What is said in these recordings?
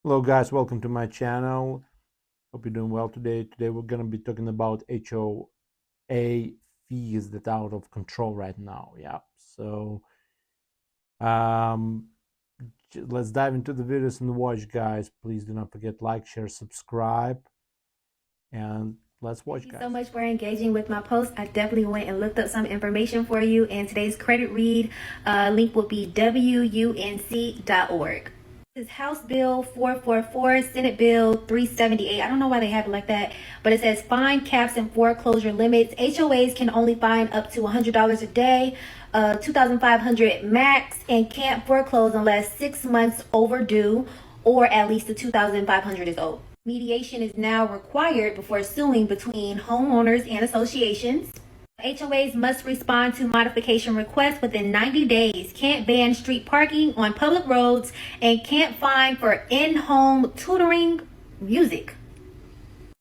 Hello guys, welcome to my channel. Hope you're doing well today. Today we're gonna be talking about HOA fees that are out of control right now. Yeah. So um let's dive into the videos and watch, guys. Please do not forget like, share, subscribe, and let's watch, Thank you guys. so much for engaging with my post. I definitely went and looked up some information for you, and today's credit read link will be WUNC.org. This is House Bill 444, Senate Bill 378. I don't know why they have it like that, but it says fine caps and foreclosure limits. HOAs can only fine up to $100 a day, $2,500 max, and can't foreclose unless 6 months overdue or at least the $2,500 is owed. Mediation is now required before suing between homeowners and associations. HOAs must respond to modification requests within 90 days, can't ban street parking on public roads, and can't fine for in-home tutoring music.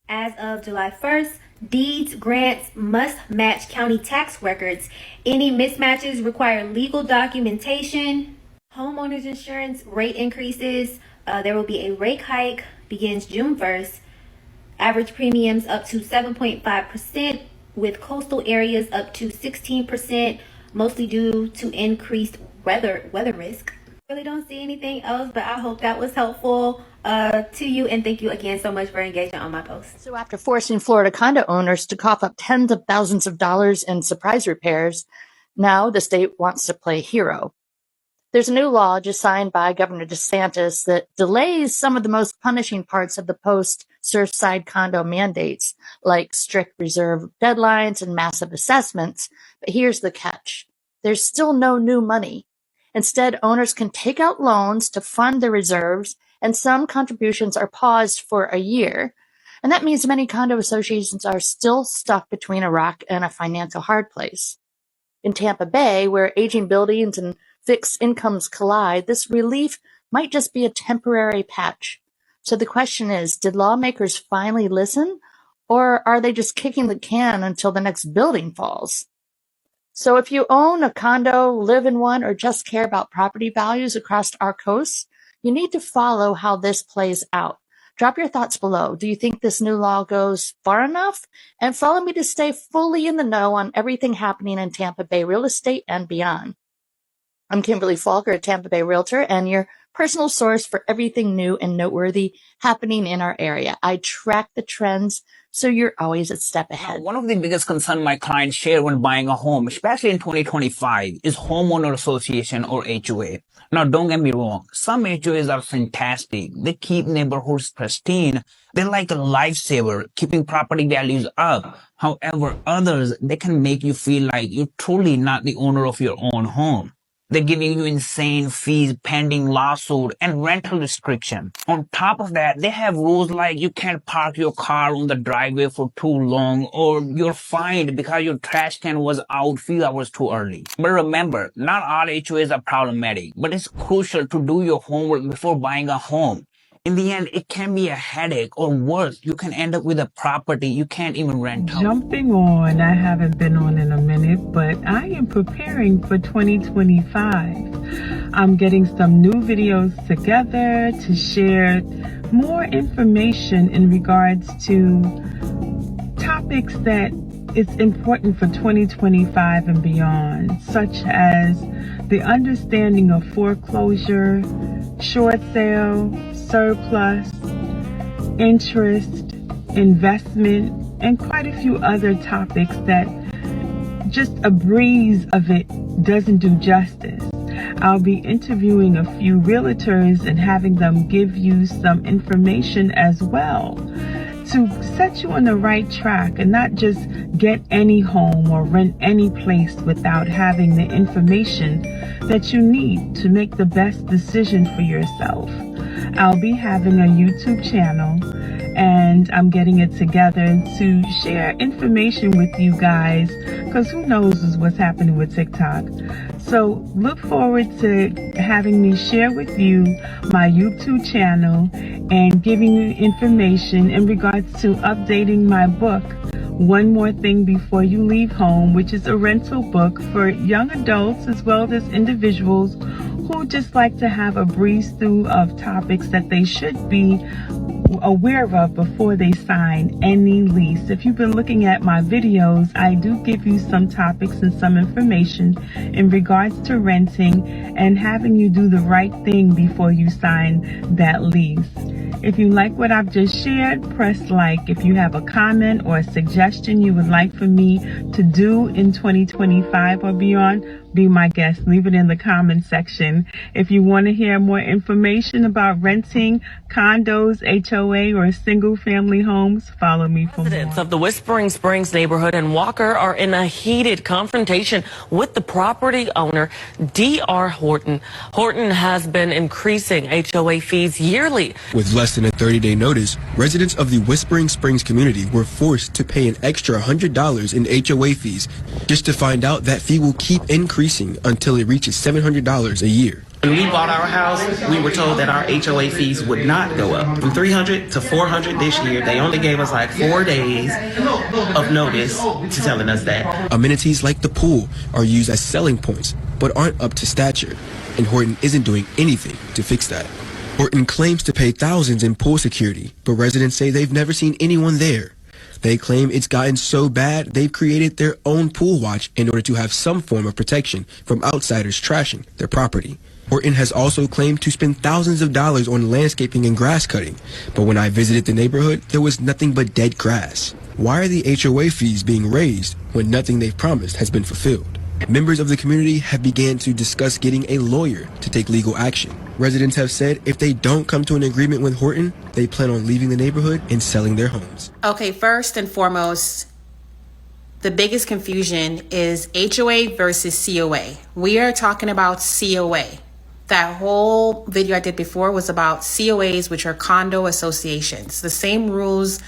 As of July 1st, deeds grants must match county tax records. Any mismatches require legal documentation. Homeowners insurance rate increases. There will be a rate hike, begins June 1st. Average premiums up to 7.5%, with coastal areas up to 16%, mostly due to increased weather risk. Really don't see anything else, but I hope that was helpful to you, and thank you again so much for engaging on my post. So after forcing Florida condo owners to cough up tens of thousands of dollars in surprise repairs, now the state wants to play hero. There's a new law just signed by Governor DeSantis that delays some of the most punishing parts of the post-Surfside condo mandates, like strict reserve deadlines and massive assessments. But here's the catch. There's still no new money. Instead, owners can take out loans to fund their reserves, and some contributions are paused for a year. And that means many condo associations are still stuck between a rock and a financial hard place. In Tampa Bay, where aging buildings and fixed incomes collide, this relief might just be a temporary patch. So the question is, did lawmakers finally listen, or are they just kicking the can until the next building falls? So if you own a condo, live in one, or just care about property values across our coast, you need to follow how this plays out. Drop your thoughts below. Do you think this new law goes far enough? And follow me to stay fully in the know on everything happening in Tampa Bay real estate and beyond. I'm Kimberly Falker, a Tampa Bay realtor, and your personal source for everything new and noteworthy happening in our area. I track the trends, so you're always a step ahead. One of the biggest concerns my clients share when buying a home, especially in 2025, is homeowner association or HOA. Now, don't get me wrong. Some HOAs are fantastic. They keep neighborhoods pristine. They're like a lifesaver, keeping property values up. However, others, they can make you feel like you're truly not the owner of your own home. They're giving you insane fees, pending lawsuit, and rental restriction. On top of that, they have rules like you can't park your car on the driveway for too long, or you're fined because your trash can was out few hours too early. But remember, not all HOAs are problematic, but it's crucial to do your homework before buying a home. In the end, it can be a headache, or worse, you can end up with a property you can't even rent out. Jumping on, I haven't been on in a minute, but I am preparing for 2025. I'm getting some new videos together to share more information in regards to topics that is important for 2025 and beyond, such as the understanding of foreclosure, short sale, surplus, interest, investment, and quite a few other topics that just a breeze of it doesn't do justice. I'll be interviewing a few realtors and having them give you some information as well to set you on the right track and not just get any home or rent any place without having the information that you need to make the best decision for yourself. I'll be having a YouTube channel, and I'm getting it together to share information with you guys, because who knows what's happening with TikTok. So look forward to having me share with you my YouTube channel and giving you information in regards to updating my book, One More Thing Before You Leave Home, which is a rental book for young adults as well as individuals who just like to have a breeze through of topics that they should be aware of before they sign any lease. If you've been looking at my videos, I do give you some topics and some information in regards to renting and having you do the right thing before you sign that lease. If you like what I've just shared, press like. If you have a comment or a suggestion you would like for me to do in 2025 or beyond, be my guest. Leave it in the comment section. If you want to hear more information about renting condos, HOA, or single family homes, follow me for more. Residents of the Whispering Springs neighborhood in Walker are in a heated confrontation with the property owner, D.R. Horton. Horton has been increasing HOA fees yearly. With less than a 30-day notice, residents of the Whispering Springs community were forced to pay an extra $100 in HOA fees just to find out that fee will keep increasing until it reaches $700 a year. When we bought our house, we were told that our HOA fees would not go up. From $300 to $400 this year, they only gave us like 4 days of notice to telling us that. Amenities like the pool are used as selling points, but aren't up to stature, and Horton isn't doing anything to fix that. Horton claims to pay thousands in pool security, but residents say they've never seen anyone there. They claim it's gotten so bad they've created their own pool watch in order to have some form of protection from outsiders trashing their property. Horton has also claimed to spend thousands of dollars on landscaping and grass cutting, but when I visited the neighborhood, there was nothing but dead grass. Why are the HOA fees being raised when nothing they've promised has been fulfilled? Members of the community have began to discuss getting a lawyer to take legal action. Residents have said if they don't come to an agreement with Horton, they plan on leaving the neighborhood and selling their homes. Okay, first and foremost, the biggest confusion is HOA versus COA. We are talking about COA. That whole video I did before was about COAs, which are condo associations. The same rules,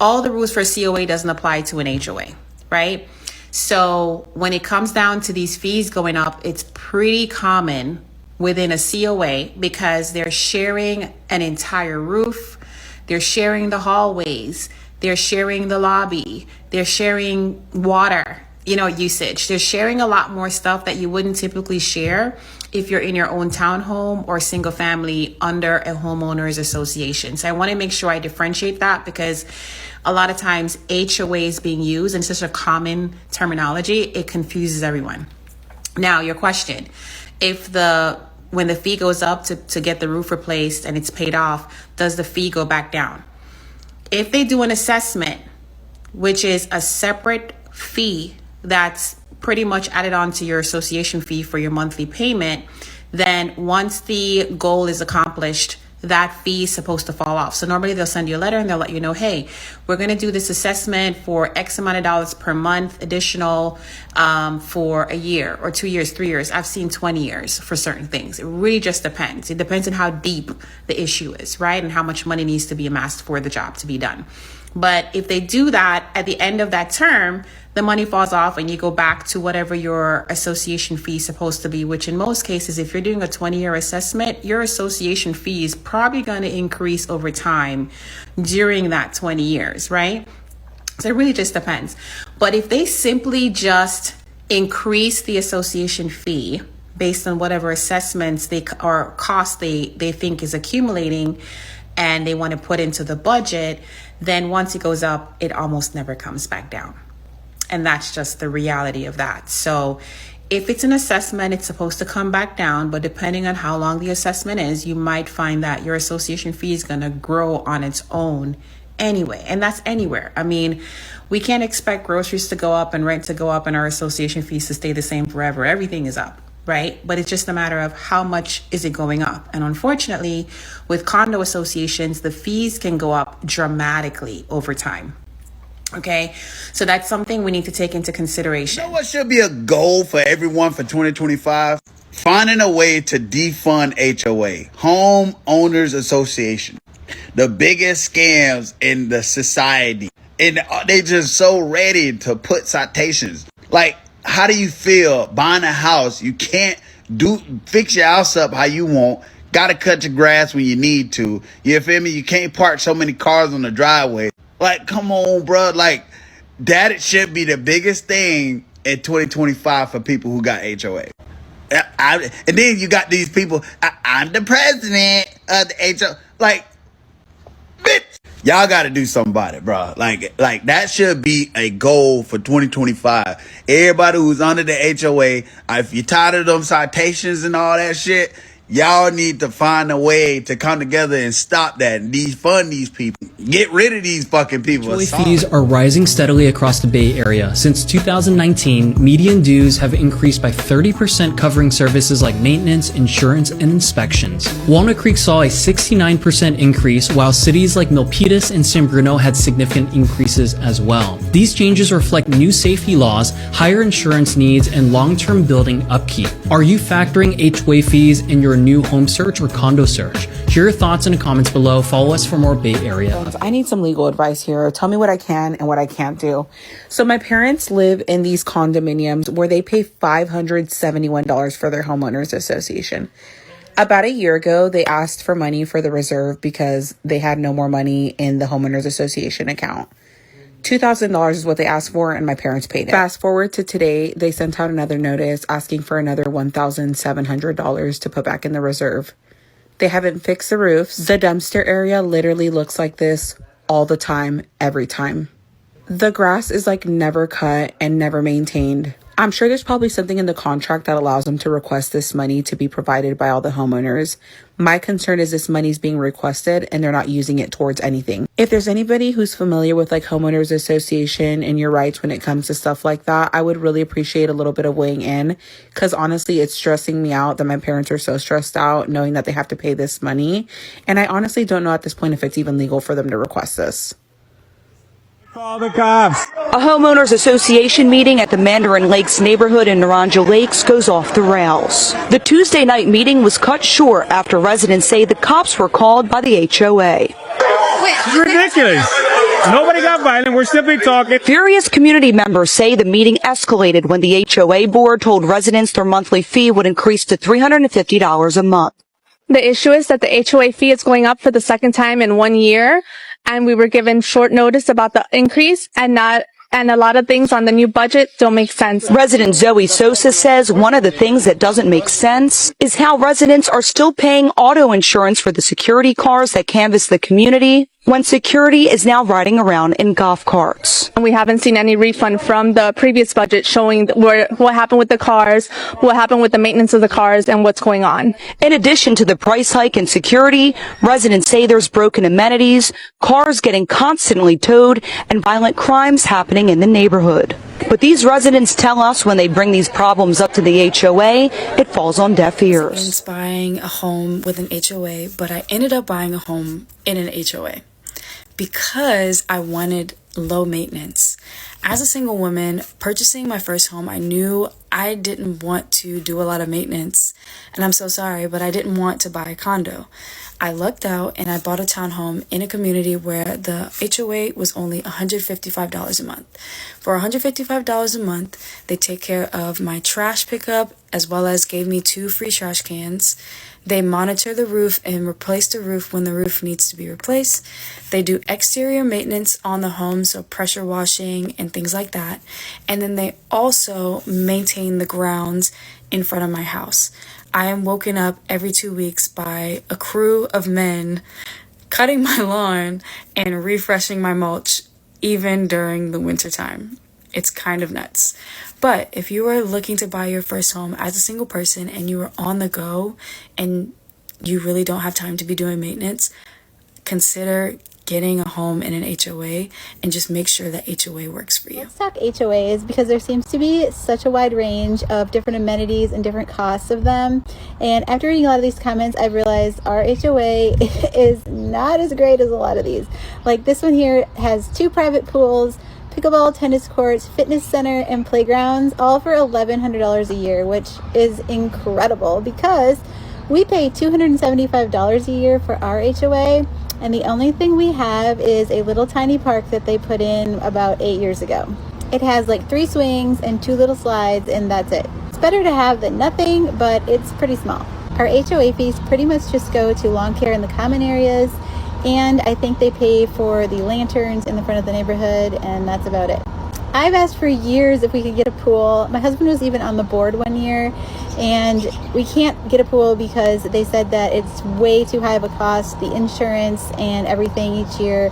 all the rules for COA doesn't apply to an HOA, right? So when it comes down to these fees going up, it's pretty common within a COA because they're sharing an entire roof, they're sharing the hallways, they're sharing the lobby, they're sharing water, usage. They're sharing a lot more stuff that you wouldn't typically share if you're in your own townhome or single family under a homeowners association. So I want to make sure I differentiate that because a lot of times HOA is being used in such a common terminology, it confuses everyone. Now, your question, when the fee goes up to get the roof replaced and it's paid off, does the fee go back down? If they do an assessment, which is a separate fee that's pretty much added on to your association fee for your monthly payment, then once the goal is accomplished, that fee is supposed to fall off. So normally they'll send you a letter and they'll let you know, hey, we're going to do this assessment for X amount of dollars per month additional for a year or 2 years, 3 years. I've seen 20 years for certain things. It really just depends. It depends on how deep the issue is, right? And how much money needs to be amassed for the job to be done. But if they do that at the end of that term, the money falls off and you go back to whatever your association fee is supposed to be, which in most cases, if you're doing a 20-year assessment, your association fee is probably going to increase over time during that 20 years, right? So it really just depends. But if they simply just increase the association fee based on whatever assessments or costs they think is accumulating and they want to put into the budget, then once it goes up, it almost never comes back down. And that's just the reality of that. So if it's an assessment, it's supposed to come back down, but depending on how long the assessment is, you might find that your association fee is going to grow on its own anyway. And that's anywhere. I mean, we can't expect groceries to go up and rent to go up and our association fees to stay the same forever. Everything is up, right? But it's just a matter of how much is it going up. And unfortunately, with condo associations, the fees can go up dramatically over time. Okay, so that's something we need to take into consideration. You know what should be a goal for everyone for 2025? Finding a way to defund HOA, Homeowners Association. The biggest scams in the society. And they just so ready to put citations. Like, how do you feel buying a house? You can't fix your house up how you want. Gotta cut your grass when you need to. You feel me? You can't park so many cars on the driveway. Like, come on, bro. Like, that should be the biggest thing in 2025 for people who got HOA. And then you got these people, I'm the president of the HO. Like, bitch, y'all got to do something about it, bro. Like that should be a goal for 2025. Everybody who's under the HOA, if you're tired of them citations and all that shit, y'all need to find a way to come together and stop that and defund these people. Get rid of these fucking people. HOA fees are rising steadily across the Bay Area. Since 2019, median dues have increased by 30%, covering services like maintenance, insurance, and inspections. Walnut Creek saw a 69% increase, while cities like Milpitas and San Bruno had significant increases as well. These changes reflect new safety laws, higher insurance needs, and long-term building upkeep. Are you factoring HOA fees in your new home search or condo search? Share your thoughts in the comments below. Follow us for more Bay Area. I need some legal advice here. Tell me what I can and what I can't do. So my parents live in these condominiums where they pay $571 for their homeowners association. About a year ago, they asked for money for the reserve because they had no more money in the homeowners association account. $2,000 is what they asked for, and my parents paid it. Fast forward to today, they sent out another notice asking for another $1,700 to put back in the reserve. They haven't fixed the roofs. The dumpster area literally looks like this all the time, every time. The grass is like never cut and never maintained. I'm sure there's probably something in the contract that allows them to request this money to be provided by all the homeowners. My concern is this money's being requested and they're not using it towards anything. If there's anybody who's familiar with like homeowners association and your rights when it comes to stuff like that, I would really appreciate a little bit of weighing in, because honestly, it's stressing me out that my parents are so stressed out knowing that they have to pay this money. And I honestly don't know at this point if it's even legal for them to request this. Call the cops. A homeowners association meeting at the Mandarin Lakes neighborhood in Naranja Lakes goes off the rails. The Tuesday night meeting was cut short after residents say the cops were called by the HOA. It's ridiculous. Nobody got violent. We're simply talking. Furious community members say the meeting escalated when the HOA board told residents their monthly fee would increase to $350 a month. The issue is that the HOA fee is going up for the second time in 1 year, and we were given short notice about the increase, and a lot of things on the new budget don't make sense. Resident Zoe Sosa says one of the things that doesn't make sense is how residents are still paying auto insurance for the security cars that canvass the community when security is now riding around in golf carts. We haven't seen any refund from the previous budget showing what happened with the cars, what happened with the maintenance of the cars, and what's going on. In addition to the price hike in security, residents say there's broken amenities, cars getting constantly towed, and violent crimes happening in the neighborhood. But these residents tell us when they bring these problems up to the HOA, it falls on deaf ears. I was buying a home with an HOA, but I ended up buying a home in an HOA because I wanted low maintenance. As a single woman purchasing my first home, I knew I didn't want to do a lot of maintenance, and I'm so sorry, but I didn't want to buy a condo. I lucked out and I bought a townhome in a community where the HOA was only $155 a month. For $155 a month, they take care of my trash pickup as well as gave me 2 free trash cans. They monitor the roof and replace the roof when the roof needs to be replaced. They do exterior maintenance on the home, so pressure washing and things like that. And then they also maintain the grounds in front of my house. I am woken up every 2 weeks by a crew of men cutting my lawn and refreshing my mulch, even during the winter time. It's kind of nuts. But if you are looking to buy your first home as a single person and you are on the go and you really don't have time to be doing maintenance, consider getting a home in an HOA and just make sure that HOA works for you. Let's talk HOAs because there seems to be such a wide range of different amenities and different costs of them. And after reading a lot of these comments, I've realized our HOA is not as great as a lot of these. Like this one here has 2 private pools, pickleball, tennis courts, fitness center, and playgrounds, all for $1,100 a year, which is incredible because we pay $275 a year for our HOA, and the only thing we have is a little tiny park that they put in about 8 years ago. It has like 3 swings and 2 little slides, and that's it. It's better to have than nothing, but it's pretty small. Our HOA fees pretty much just go to lawn care in the common areas, and I think they pay for the lanterns in the front of the neighborhood, and that's about it. I've asked for years if we could get a pool. My husband was even on the board one year, and we can't get a pool because they said that it's way too high of a cost, the insurance and everything each year.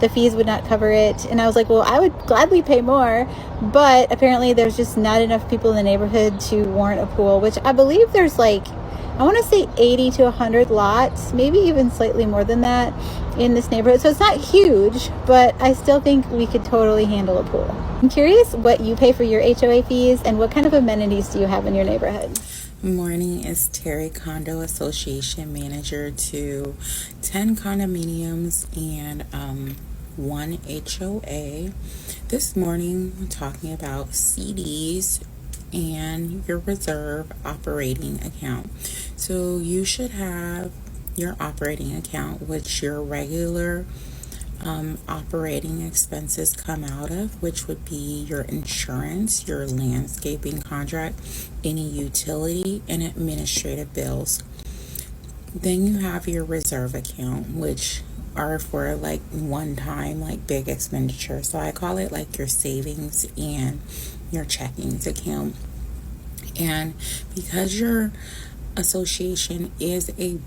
The fees would not cover it. And I was like, well, I would gladly pay more, but apparently there's just not enough people in the neighborhood to warrant a pool, which I believe there's like, I want to say 80 to 100 lots, maybe even slightly more than that in this neighborhood. So it's not huge, but I still think we could totally handle a pool. I'm curious what you pay for your HOA fees and what kind of amenities do you have in your neighborhood? Good morning, it's Terry, Condo Association Manager to 10 condominiums and 1 HOA. This morning, we're talking about CDs and your reserve operating account. So you should have your operating account, which your regular operating expenses come out of, which would be your insurance, your landscaping contract, any utility, and administrative bills. Then you have your reserve account, which are for like one time, like big expenditure. So I call it like your savings and your checkings account. And because your association is a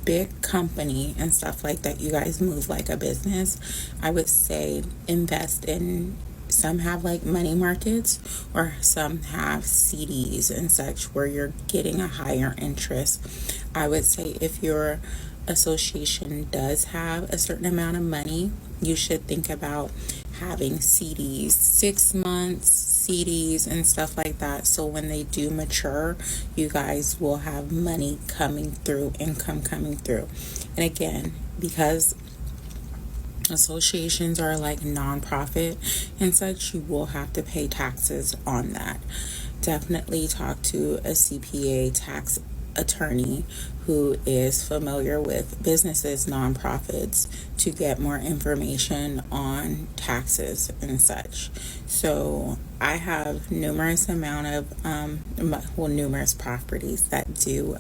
big company and stuff like that, you guys move like a business, I would say invest in, some have like money markets or some have CDs and such where you're getting a higher interest. I would say if your association does have a certain amount of money, you should think about having CDs, 6 months CDs and stuff like that, so when they do mature, you guys will have money coming through, income coming through. And again, because associations are like nonprofit and such, you will have to pay taxes on that. Definitely talk to a CPA tax attorney who is familiar with businesses, nonprofits, to get more information on taxes and such. So I have numerous properties that do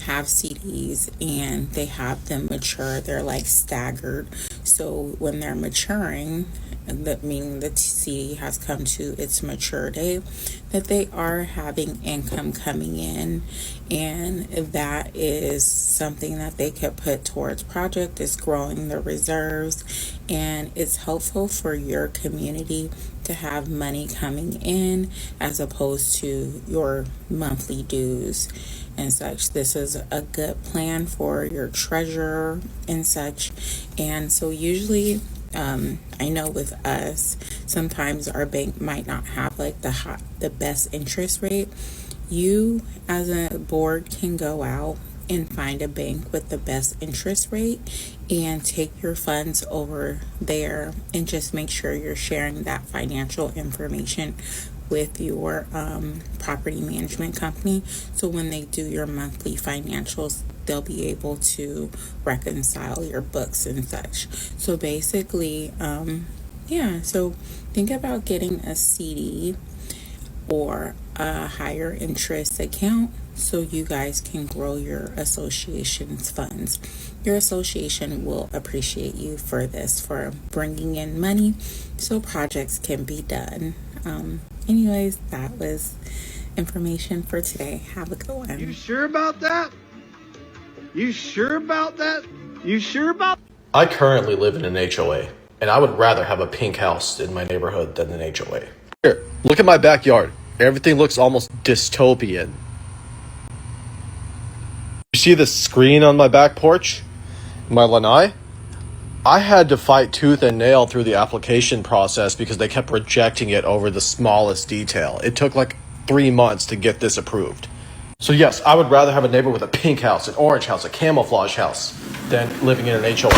have CDs, and they have them mature. They're like staggered. So when they're maturing, that meaning the CD has come to its mature date, that they are having income coming in, and that is something that they could put towards project. Is growing the reserves, and it's helpful for your community to have money coming in as opposed to your monthly dues and such. This is a good plan for your treasurer and such. And so usually I know with us, sometimes our bank might not have like the best interest rate. You as a board can go out and find a bank with the best interest rate and take your funds over there, and just make sure you're sharing that financial information with your property management company, so when they do your monthly financials, they'll be able to reconcile your books and such. So basically, so think about getting a CD or a higher interest account so you guys can grow your association's funds. Your association will appreciate you for this, for bringing in money so projects can be done. Anyways, that was information for today. Have a good one. You sure about that? You sure about that? You sure about? I currently live in an HOA, and I would rather have a pink house in my neighborhood than an HOA. Here, look at my backyard. Everything looks almost dystopian. You see the screen on my back porch? My lanai? I had to fight tooth and nail through the application process because they kept rejecting it over the smallest detail. It took like 3 months to get this approved. So yes, I would rather have a neighbor with a pink house, an orange house, a camouflage house than living in an HOA.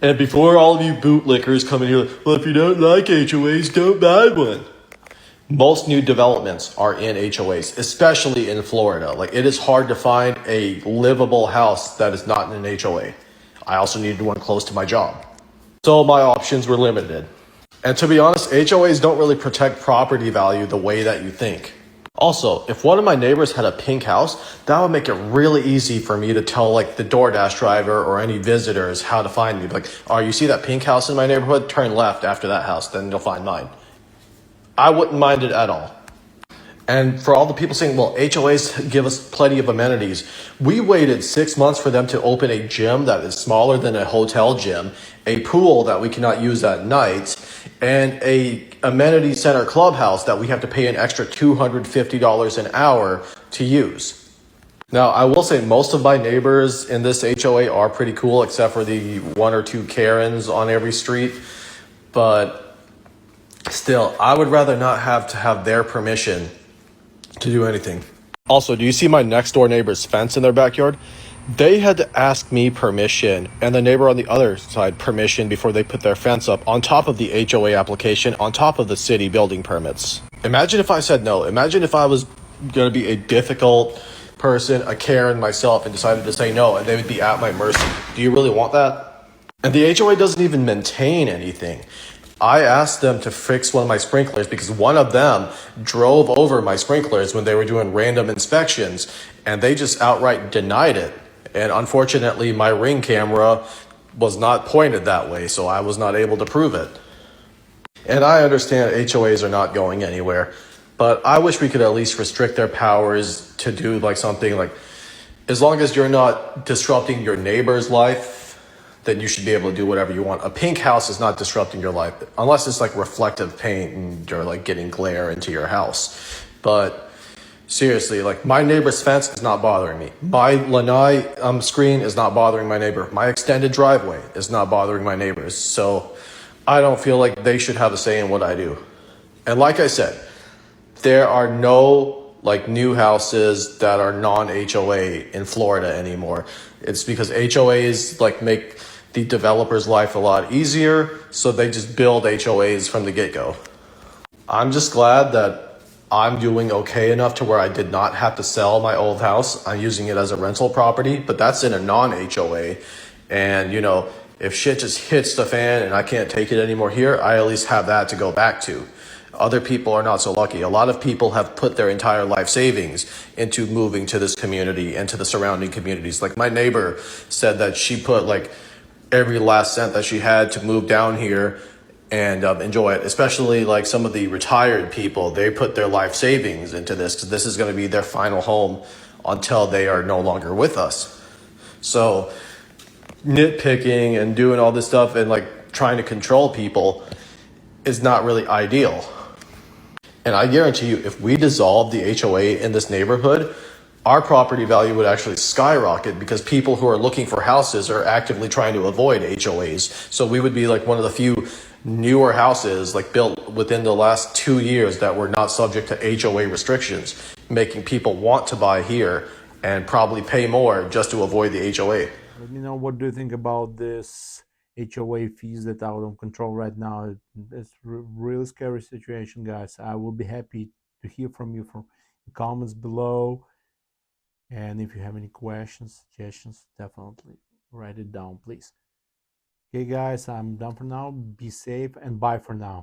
And before all of you bootlickers come in here, well, if you don't like HOAs, don't buy one. Most new developments are in HOAs, especially in Florida. Like, it is hard to find a livable house that is not in an HOA. I also needed one close to my job. So my options were limited. And to be honest, HOAs don't really protect property value the way that you think. Also, if one of my neighbors had a pink house, that would make it really easy for me to tell like the DoorDash driver or any visitors how to find me. Like, oh, you see that pink house in my neighborhood? Turn left after that house, then you'll find mine. I wouldn't mind it at all. And for all the people saying, well, HOAs give us plenty of amenities, we waited 6 months for them to open a gym that is smaller than a hotel gym, a pool that we cannot use at night, and a amenity center clubhouse that we have to pay an extra $250 an hour to use. Now, I will say most of my neighbors in this HOA are pretty cool, except for the one or two Karens on every street. But still, I would rather not have to have their permission to do anything. Also, do you see my next door neighbor's fence in their backyard? They had to ask me permission and the neighbor on the other side permission before they put their fence up on top of the HOA application, on top of the city building permits. Imagine if I said no. Imagine if I was going to be a difficult person, a Karen myself, and decided to say no, and they would be at my mercy. Do you really want that? And the HOA doesn't even maintain anything. I asked them to fix one of my sprinklers because one of them drove over my sprinklers when they were doing random inspections, and they just outright denied it. And unfortunately, my Ring camera was not pointed that way, so I was not able to prove it. And I understand HOAs are not going anywhere, but I wish we could at least restrict their powers to do like something like, as long as you're not disrupting your neighbor's life, then you should be able to do whatever you want. A pink house is not disrupting your life, unless it's like reflective paint and you're like getting glare into your house. But seriously, like my neighbor's fence is not bothering me. My lanai screen is not bothering my neighbor. My extended driveway is not bothering my neighbors. So I don't feel like they should have a say in what I do. And like I said, there are no like new houses that are non-HOA in Florida anymore. It's because HOAs like make the developer's life a lot easier, so they just build HOAs from the get-go. I'm just glad that I'm doing okay enough to where I did not have to sell my old house. I'm using it as a rental property, but that's in a non-HOA. And you know, if shit just hits the fan and I can't take it anymore here, I at least have that to go back to. Other people are not so lucky. A lot of people have put their entire life savings into moving to this community and to the surrounding communities. Like my neighbor said that she put like every last cent that she had to move down here and enjoy it. Especially like some of the retired people, they put their life savings into this because this is going to be their final home until they are no longer with us. So nitpicking and doing all this stuff and like trying to control people is not really ideal. And I guarantee you, if we dissolve the HOA in this neighborhood, our property value would actually skyrocket because people who are looking for houses are actively trying to avoid HOAs. So we would be like one of the few newer houses like built within the last 2 years that were not subject to HOA restrictions, making people want to buy here and probably pay more just to avoid the HOA. Let me know, what do you think about this HOA fees that are out of control right now? It's really scary situation, guys. I will be happy to hear from you from the comments below. And if you have any questions, suggestions, definitely write it down, please. Okay, guys, I'm done for now. Be safe and bye for now.